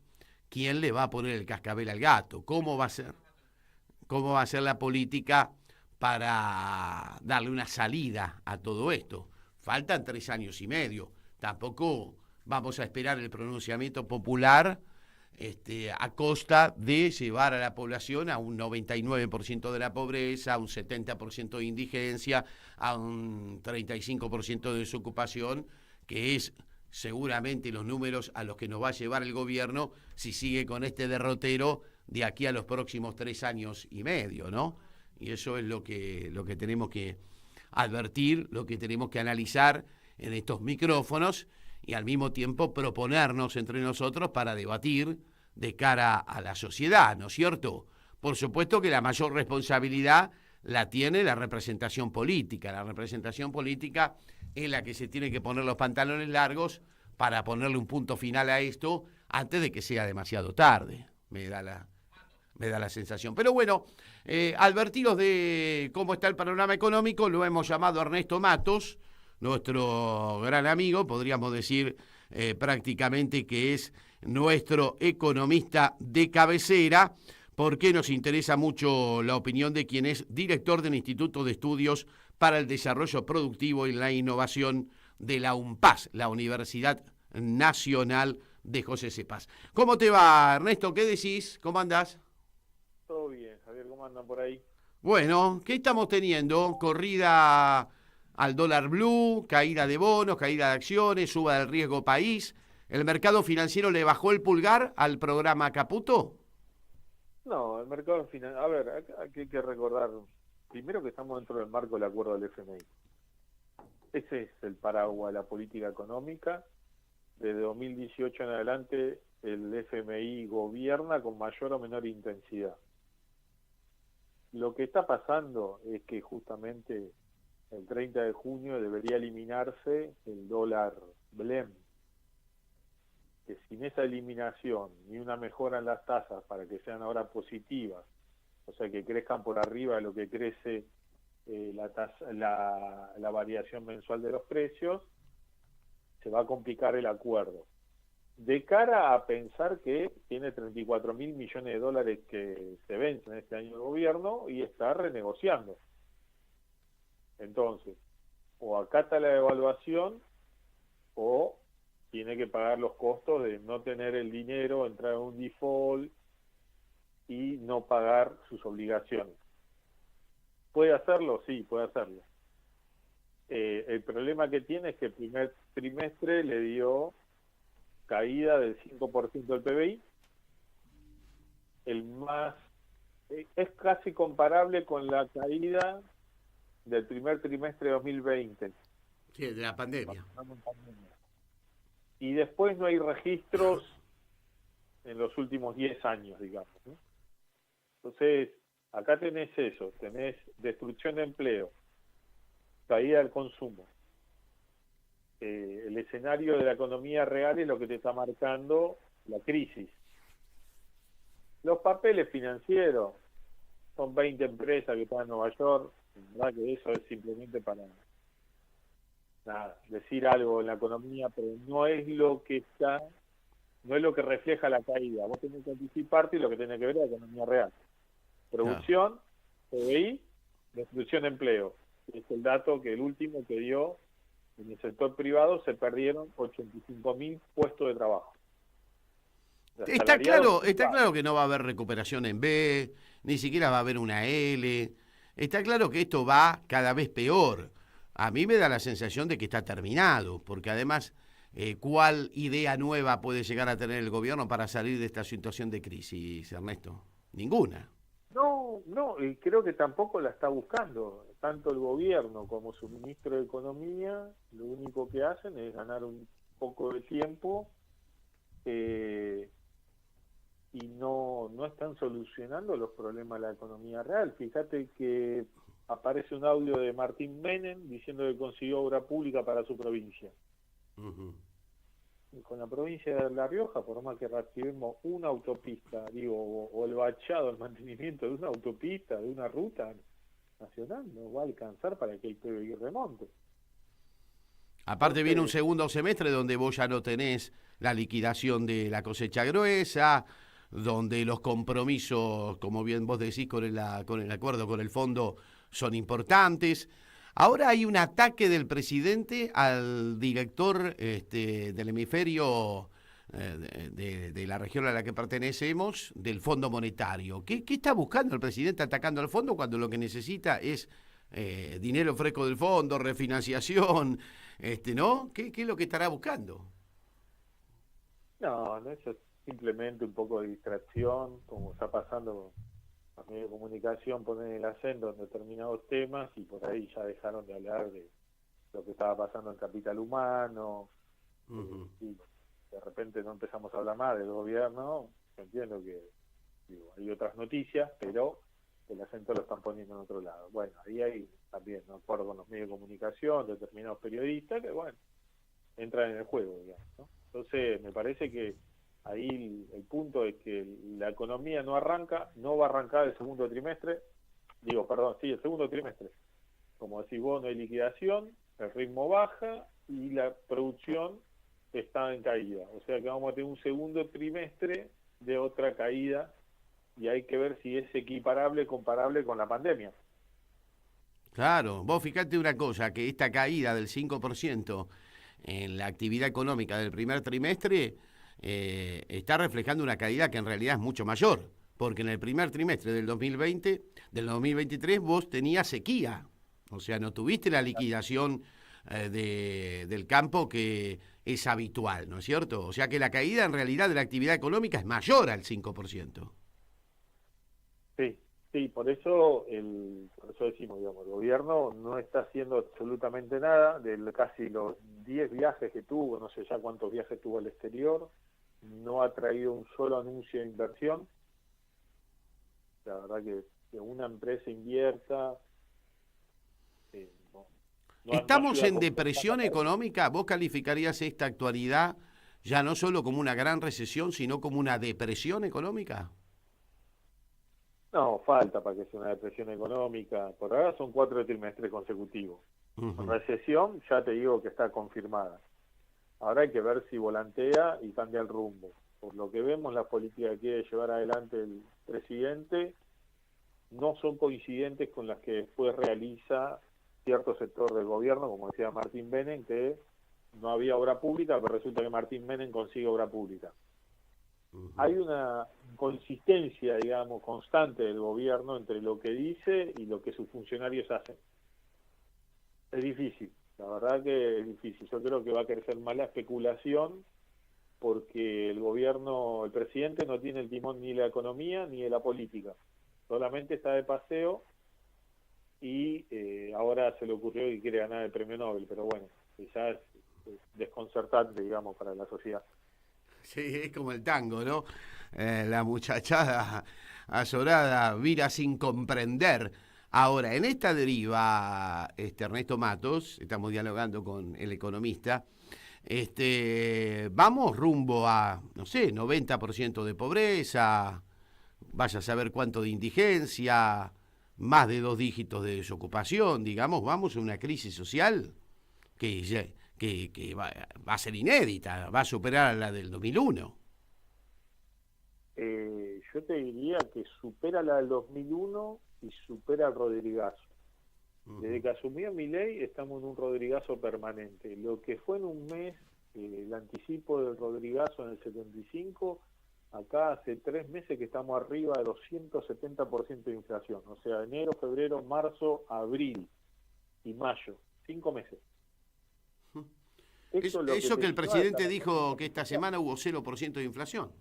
¿quién le va a poner el cascabel al gato? ¿Cómo va a ser la política para darle una salida a todo esto. Faltan 3 años y medio. Tampoco vamos a esperar el pronunciamiento popular a costa de llevar a la población a un 99% de la pobreza, a un 70% de indigencia, a un 35% de desocupación, que es seguramente los números a los que nos va a llevar el gobierno si sigue con este derrotero de aquí a los próximos 3 años y medio, ¿no? Y eso es lo que tenemos que advertir, lo que tenemos que analizar en estos micrófonos y al mismo tiempo proponernos entre nosotros para debatir de cara a la sociedad, ¿no es cierto? Por supuesto que la mayor responsabilidad la tiene la representación política. La representación política es la que se tiene que poner los pantalones largos para ponerle un punto final a esto antes de que sea demasiado tarde, me da la sensación. Pero bueno, advertidos de cómo está el panorama económico, lo hemos llamado Ernesto Matos, nuestro gran amigo, podríamos decir prácticamente que es nuestro economista de cabecera, porque nos interesa mucho la opinión de quien es director del Instituto de Estudios para el Desarrollo Productivo y la Innovación de la UNPAS, la Universidad Nacional de José C. Paz. ¿Cómo te va, Ernesto? ¿Qué decís? ¿Cómo andás? Todo bien, Javier, ¿cómo andan por ahí? Bueno, ¿qué estamos teniendo? Corrida al dólar blue, caída de bonos, caída de acciones, suba del riesgo país. ¿El mercado financiero le bajó el pulgar al programa Caputo? No, el mercado financiero... A ver, aquí hay que recordar, primero que estamos dentro del marco del acuerdo del FMI. Ese es el paraguas de la política económica. Desde 2018 en adelante, el FMI gobierna con mayor o menor intensidad. Lo que está pasando es que justamente el 30 de junio debería eliminarse el dólar blem, que sin esa eliminación ni una mejora en las tasas para que sean ahora positivas, o sea que crezcan por arriba de lo que crece la variación mensual de los precios, se va a complicar el acuerdo. De cara a pensar que tiene 34.000 millones de dólares que se vencen este año el gobierno y está renegociando. Entonces, o acata la devaluación o tiene que pagar los costos de no tener el dinero, entrar en un default y no pagar sus obligaciones. ¿Puede hacerlo? Sí, puede hacerlo. El problema que tiene es que el primer trimestre le dio caída del 5% del PBI. Es casi comparable con la caída del primer trimestre de 2020. Sí, de la pandemia. Y después no hay registros en los últimos 10 años, digamos, ¿no? Entonces, acá tenés eso, tenés destrucción de empleo, caída del consumo. El escenario de la economía real es lo que te está marcando la crisis. Los papeles financieros, son 20 empresas que están en Nueva York, la verdad que eso es simplemente para decir algo en la economía, pero no es lo que refleja la caída. Vos tenés que anticiparte y lo que tenés que ver es la economía real. Producción, PBI, destrucción de empleo. Es el dato que el último que dio en el sector privado, se perdieron 85.000 puestos de trabajo. Está claro que no va a haber recuperación en B, ni siquiera va a haber una L. Está claro que esto va cada vez peor. A mí me da la sensación de que está terminado, porque además, ¿cuál idea nueva puede llegar a tener el gobierno para salir de esta situación de crisis, Ernesto? Ninguna. No, y creo que tampoco la está buscando. Tanto el gobierno como su ministro de Economía, lo único que hacen es ganar un poco de tiempo y no están solucionando los problemas de la economía real. Fíjate que aparece un audio de Martín Menem diciendo que consiguió obra pública para su provincia. Y con la provincia de La Rioja, por más que reactivemos una autopista, o el bachado, el mantenimiento de una autopista, de una ruta nacional, no va a alcanzar para que el PBI remonte. Aparte viene un segundo semestre donde vos ya no tenés la liquidación de la cosecha gruesa, donde los compromisos, como bien vos decís, con el acuerdo con el fondo son importantes. Ahora hay un ataque del presidente al director del hemisferio de la región a la que pertenecemos, del Fondo Monetario. ¿Qué está buscando el presidente atacando al fondo cuando lo que necesita es dinero fresco del fondo, refinanciación, ¿no? ¿Qué es lo que estará buscando? No, eso es simplemente un poco de distracción, como está pasando con los medios de comunicación, ponen el acento en determinados temas y por ahí ya dejaron de hablar de lo que estaba pasando en capital humano. Y de repente no empezamos a hablar más del gobierno. Yo entiendo que hay otras noticias, pero el acento lo están poniendo en otro lado. Bueno, ahí hay también, ¿no?, acuerdo con los medios de comunicación, determinados periodistas que, bueno, entran en el juego, digamos, ¿no? Entonces, me parece que ahí el punto es que la economía no va a arrancar el segundo trimestre, el segundo trimestre. Como decís vos, no hay liquidación, el ritmo baja y la producción está en caída. O sea que vamos a tener un segundo trimestre de otra caída y hay que ver si es comparable con la pandemia. Claro, vos fijate una cosa, que esta caída del 5% en la actividad económica del primer trimestre está reflejando una caída que en realidad es mucho mayor, porque en el primer trimestre del 2023 vos tenías sequía, o sea, no tuviste la liquidación del campo que es habitual, ¿no es cierto? O sea que la caída en realidad de la actividad económica es mayor al 5%. Sí, por eso decimos, digamos, el gobierno no está haciendo absolutamente nada. De casi los 10 viajes que tuvo, no sé ya cuántos viajes tuvo al exterior, no ha traído un solo anuncio de inversión. La verdad que una empresa invierta... ¿Estamos en depresión económica? ¿Vos calificarías esta actualidad ya no solo como una gran recesión, sino como una depresión económica? No, falta para que sea una depresión económica. Por ahora son 4 trimestres consecutivos. Recesión, ya te digo que está confirmada. Ahora hay que ver si volantea y cambia el rumbo. Por lo que vemos, las políticas que quiere llevar adelante el presidente no son coincidentes con las que después realiza cierto sector del gobierno, como decía Martín Menem, que no había obra pública, pero resulta que Martín Menem consigue obra pública. Hay una consistencia, digamos, constante del gobierno entre lo que dice y lo que sus funcionarios hacen. Es difícil, la verdad que es difícil. Yo creo que va a crecer más la especulación porque el presidente no tiene el timón ni de la economía ni de la política. Solamente está de paseo y ahora se le ocurrió que quiere ganar el premio Nobel, pero bueno, ya es desconcertante, digamos, para la sociedad. Sí, es como el tango, ¿no? La muchachada azorada vira sin comprender. Ahora, en esta deriva, Ernesto Matos, estamos dialogando con el economista, vamos rumbo a, no sé, 90% de pobreza, vaya a saber cuánto de indigencia, más de 2 dígitos de desocupación, digamos, vamos a una crisis social que va a ser inédita, va a superar a la del 2001. Yo te diría que supera la del 2001 y supera al Rodrigazo. Desde que asumió Milei estamos en un Rodrigazo permanente. Lo que fue en un mes el anticipo del Rodrigazo en el 75, acá hace 3 meses que estamos arriba de 270% de inflación. O sea, enero, febrero, marzo, abril y mayo. 5 meses. Eso que el presidente dijo que esta semana hubo 0% de inflación.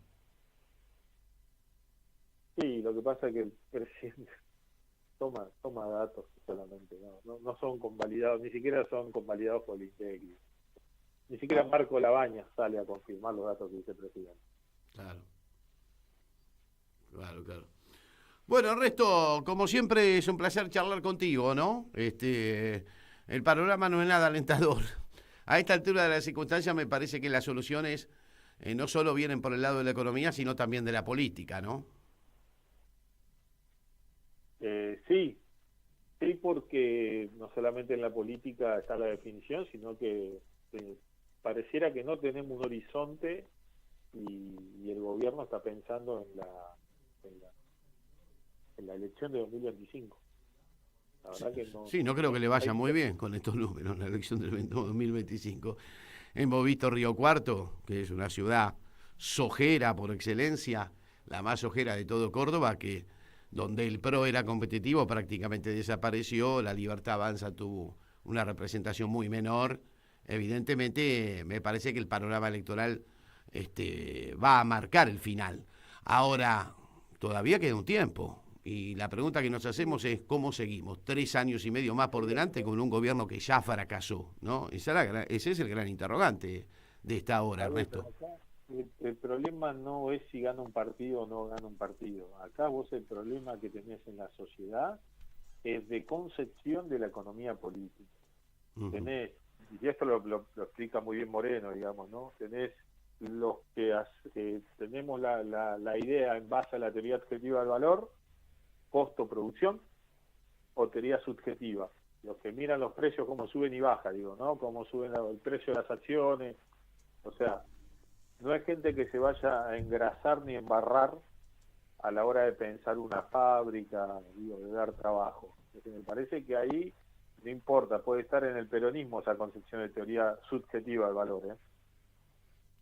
Sí, lo que pasa es que el presidente toma datos solamente, no son convalidados, ni siquiera son convalidados por el INDEC. Ni siquiera Marco Labaña sale a confirmar los datos que dice el presidente. Claro. Bueno, Ernesto, como siempre es un placer charlar contigo, ¿no? El panorama no es nada alentador. A esta altura de las circunstancias me parece que las soluciones no solo vienen por el lado de la economía, sino también de la política, ¿no? Sí, porque no solamente en la política está la definición, sino que pareciera que no tenemos un horizonte y el gobierno está pensando en la elección de 2025. La verdad que no. Sí, no creo que le vaya muy bien con estos números en la elección del 2025. Hemos visto Río Cuarto, que es una ciudad sojera por excelencia, la más sojera de todo Córdoba, que donde el PRO era competitivo prácticamente desapareció, la Libertad Avanza tuvo una representación muy menor. Evidentemente, me parece que el panorama electoral va a marcar el final. Ahora, todavía queda un tiempo. Y la pregunta que nos hacemos es cómo seguimos 3 años y medio más por delante con un gobierno que ya fracasó, ¿no? Ese es el gran interrogante de esta hora, Ernesto. El problema no es si gana un partido o no gana un partido. Acá vos el problema que tenés en la sociedad es de concepción de la economía política. Tenés, y esto lo explica muy bien Moreno, digamos, ¿no? Tenés los que tenemos la idea en base a la teoría objetiva del valor, costo-producción, o teoría subjetiva. Los que miran los precios, cómo suben y bajan, digo, ¿no? Cómo suben el precio de las acciones. O sea, no hay gente que se vaya a engrasar ni embarrar a la hora de pensar una fábrica, digo, de dar trabajo. Me parece que ahí no importa, puede estar en el peronismo esa concepción de teoría subjetiva del valor, ¿eh?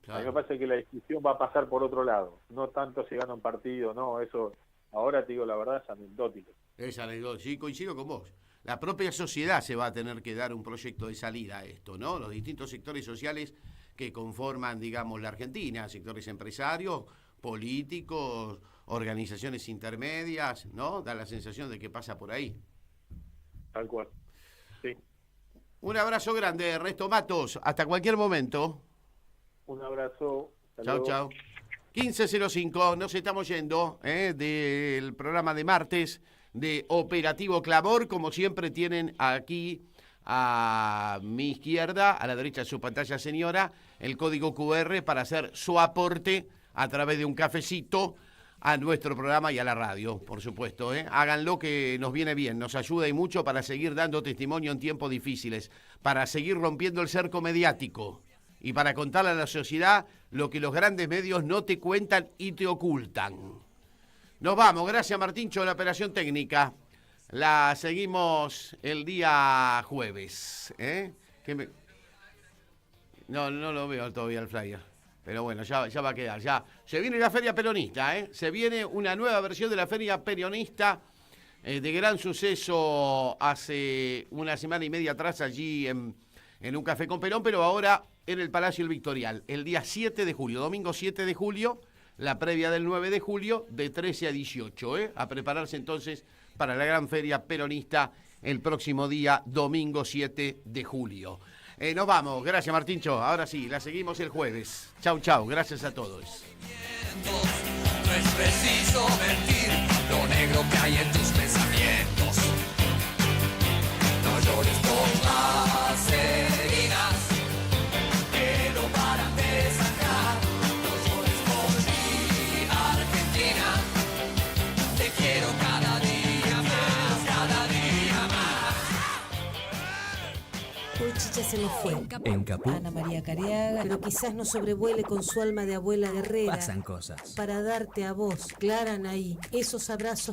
Claro. A mí me parece que la discusión va a pasar por otro lado, no tanto si gana un partido, no, eso ahora te digo la verdad es anecdótico. Es anecdótico, sí, coincido con vos. La propia sociedad se va a tener que dar un proyecto de salida a esto, ¿no? Los distintos sectores sociales que conforman, digamos, la Argentina, sectores empresarios, políticos, organizaciones intermedias, ¿no? Da la sensación de que pasa por ahí. Tal cual, sí. Un abrazo grande, Ernesto Matos, hasta cualquier momento. Un abrazo. Chau, chau. 15:05, nos estamos yendo del programa de martes de Operativo Clamor. Como siempre tienen aquí a mi izquierda, a la derecha de su pantalla, señora, el código QR para hacer su aporte a través de un cafecito a nuestro programa y a la radio, por supuesto. Háganlo, que nos viene bien, nos ayuda y mucho para seguir dando testimonio en tiempos difíciles, para seguir rompiendo el cerco mediático y para contarle a la sociedad lo que los grandes medios no te cuentan y te ocultan. Nos vamos, gracias Martíncho de la operación técnica. La seguimos el día jueves. No lo veo todavía el flyer. Pero bueno, ya va a quedar. Ya se viene la Feria Peronista, Se viene una nueva versión de la Feria Peronista de gran suceso hace una semana y media atrás allí en un café con Perón, pero ahora en el Palacio El Victorial, el día 7 de julio, domingo 7 de julio, la previa del 9 de julio, de 13 a 18, a prepararse entonces para la gran Feria Peronista el próximo día, domingo 7 de julio. Nos vamos, gracias Martíncho, ahora sí, la seguimos el jueves. Chau, chau, gracias a todos. No es preciso mentir lo negro que hay en tus pensamientos. No llores por las heridas que no paran de sangrar. No llores por mi Argentina. Te quiero cada día más, cada día más. Hoy Chicha se nos fue. En Capú Ana María Cariaga, pero quizás no sobrevuele con su alma de abuela guerrera. pasan cosas. Para darte a vos, Clara Anaí, esos abrazos